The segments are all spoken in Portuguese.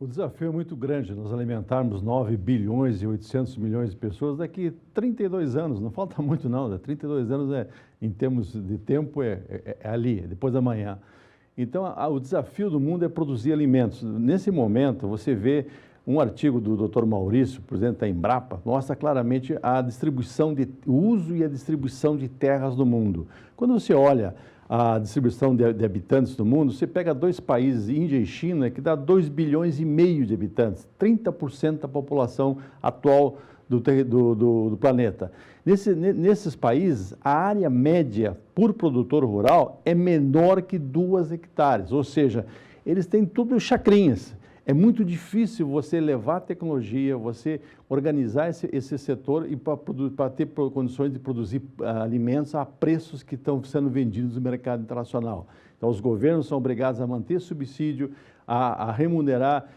O desafio é muito grande, nós alimentarmos 9 bilhões e 800 milhões de pessoas daqui a 32 anos, não falta muito não, 32 anos em termos de tempo é ali, depois da manhã. Então, o desafio do mundo é produzir alimentos. Nesse momento, você vê um artigo do Dr. Maurício, presidente da Embrapa, mostra claramente a distribuição o uso e a distribuição de terras no mundo. Quando você olha a distribuição de habitantes do mundo, você pega dois países, Índia e China, que dá 2 bilhões e meio de habitantes, 30% da população atual do planeta. Nesses países, a área média por produtor rural é menor que 2 hectares, ou seja, eles têm tudo chacrinhas. É muito difícil você levar a tecnologia, você organizar esse setor e para ter condições de produzir alimentos a preços que estão sendo vendidos no mercado internacional. Então, os governos são obrigados a manter subsídio, a remunerar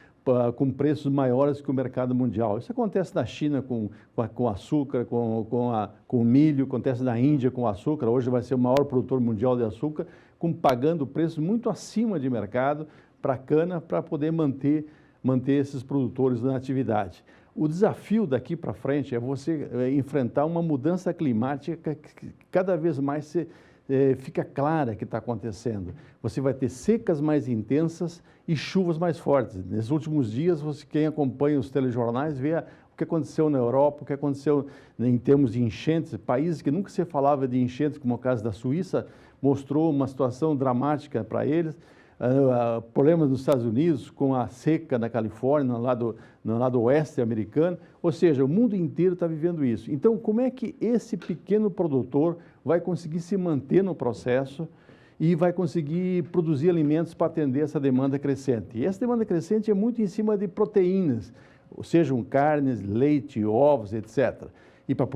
com preços maiores que o mercado mundial. Isso acontece na China com açúcar, com milho, acontece na Índia com açúcar, hoje vai ser o maior produtor mundial de açúcar, pagando preços muito acima de mercado para a cana, para poder manter esses produtores na atividade. O desafio daqui para frente é você enfrentar uma mudança climática que cada vez mais fica clara que está acontecendo. Você vai ter secas mais intensas e chuvas mais fortes. Nesses últimos dias, quem acompanha os telejornais vê o que aconteceu na Europa, o que aconteceu em termos de enchentes, países que nunca se falava de enchentes, como o caso da Suíça, mostrou uma situação dramática para eles. Problemas nos Estados Unidos com a seca na Califórnia, no lado oeste americano, ou seja, o mundo inteiro está vivendo isso. Então, como é que esse pequeno produtor vai conseguir se manter no processo e vai conseguir produzir alimentos para atender essa demanda crescente? E essa demanda crescente é muito em cima de proteínas, sejam carnes, leite, ovos, etc. E para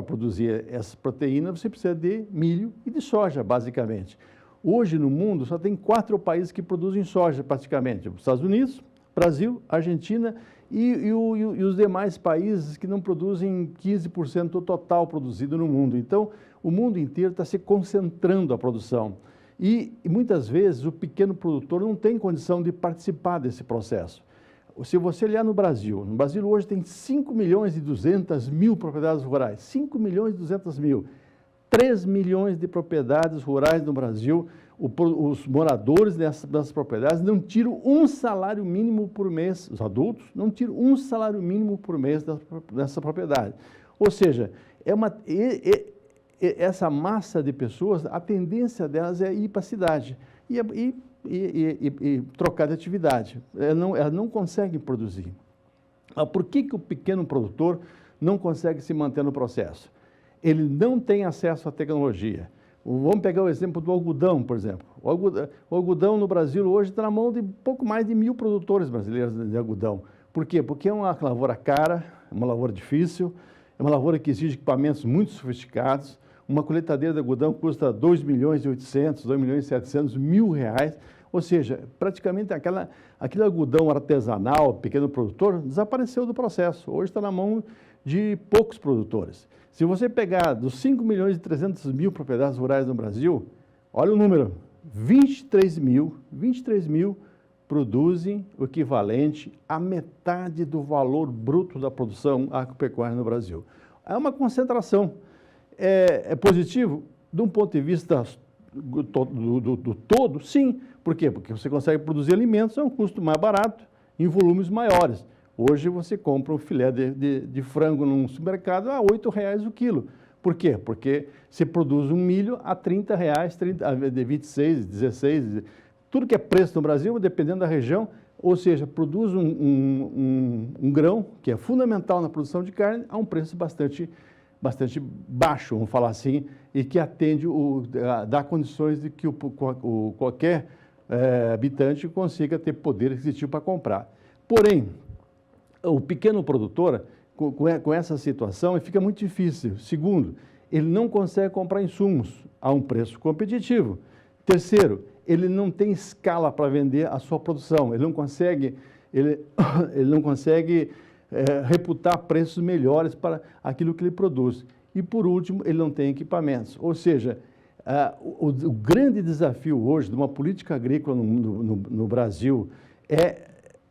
produzir essas proteínas, você precisa de milho e de soja, basicamente. Hoje, no mundo, só tem 4 países que produzem soja, praticamente. Os Estados Unidos, Brasil, Argentina e os demais países que não produzem 15% do total produzido no mundo. Então, o mundo inteiro está se concentrando a produção. E muitas vezes, o pequeno produtor não tem condição de participar desse processo. Se você olhar no Brasil hoje tem 5 milhões e 200 mil propriedades rurais, 5 milhões e 200 mil. 3 milhões de propriedades rurais no Brasil, os moradores dessas propriedades não tiram um salário mínimo por mês, os adultos não tiram um salário mínimo por mês dessa propriedade. Ou seja, essa massa de pessoas, a tendência delas é ir para a cidade e trocar de atividade. Elas não conseguem produzir. Por que o pequeno produtor não consegue se manter no processo? Ele não tem acesso à tecnologia. Vamos pegar o exemplo do algodão, por exemplo. O algodão no Brasil hoje está na mão de pouco mais de 1.000 produtores brasileiros de algodão. Por quê? Porque é uma lavoura cara, é uma lavoura difícil, é uma lavoura que exige equipamentos muito sofisticados. Uma colheitadeira de algodão custa 2 milhões e 800, 2 milhões e 700 mil reais. Ou seja, praticamente aquele algodão artesanal, pequeno produtor, desapareceu do processo. Hoje está na mão de poucos produtores. Se você pegar dos 5 milhões e 300 mil propriedades rurais no Brasil, olha o número, 23 mil produzem o equivalente à metade do valor bruto da produção agropecuária no Brasil. É uma concentração. É positivo? De um ponto de vista do todo, sim. Por quê? Porque você consegue produzir alimentos a um custo mais barato, em volumes maiores. Hoje você compra um filé de frango num supermercado a R$8 o quilo. Por quê? Porque você produz um milho a R$30, de 26, 16, tudo que é preço no Brasil, dependendo da região, ou seja, produz um grão que é fundamental na produção de carne a um preço bastante baixo, vamos falar assim, e que atende, dá condições de que qualquer habitante consiga ter poder aquisitivo para comprar. Porém, o pequeno produtor, com essa situação, fica muito difícil. Segundo, ele não consegue comprar insumos a um preço competitivo. Terceiro, ele não tem escala para vender a sua produção. Ele não consegue reputar preços melhores para aquilo que ele produz. E, por último, ele não tem equipamentos. Ou seja, o grande desafio hoje de uma política agrícola no Brasil é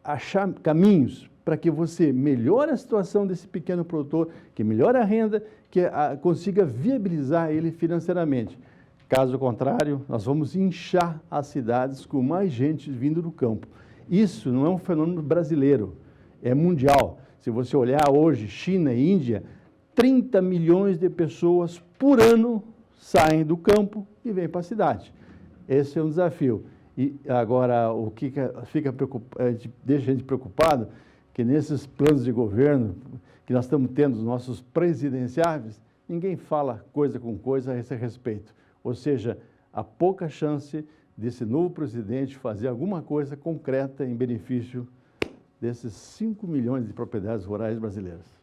achar caminhos para que você melhore a situação desse pequeno produtor, que melhore a renda, que consiga viabilizar ele financeiramente. Caso contrário, nós vamos inchar as cidades com mais gente vindo do campo. Isso não é um fenômeno brasileiro, é mundial. Se você olhar hoje, China e Índia, 30 milhões de pessoas por ano saem do campo e vêm para a cidade. Esse é um desafio. E agora, o que deixa a gente preocupado, que nesses planos de governo que nós estamos tendo, os nossos presidenciáveis, ninguém fala coisa com coisa a esse respeito. Ou seja, há pouca chance desse novo presidente fazer alguma coisa concreta em benefício desses 5 milhões de propriedades rurais brasileiras.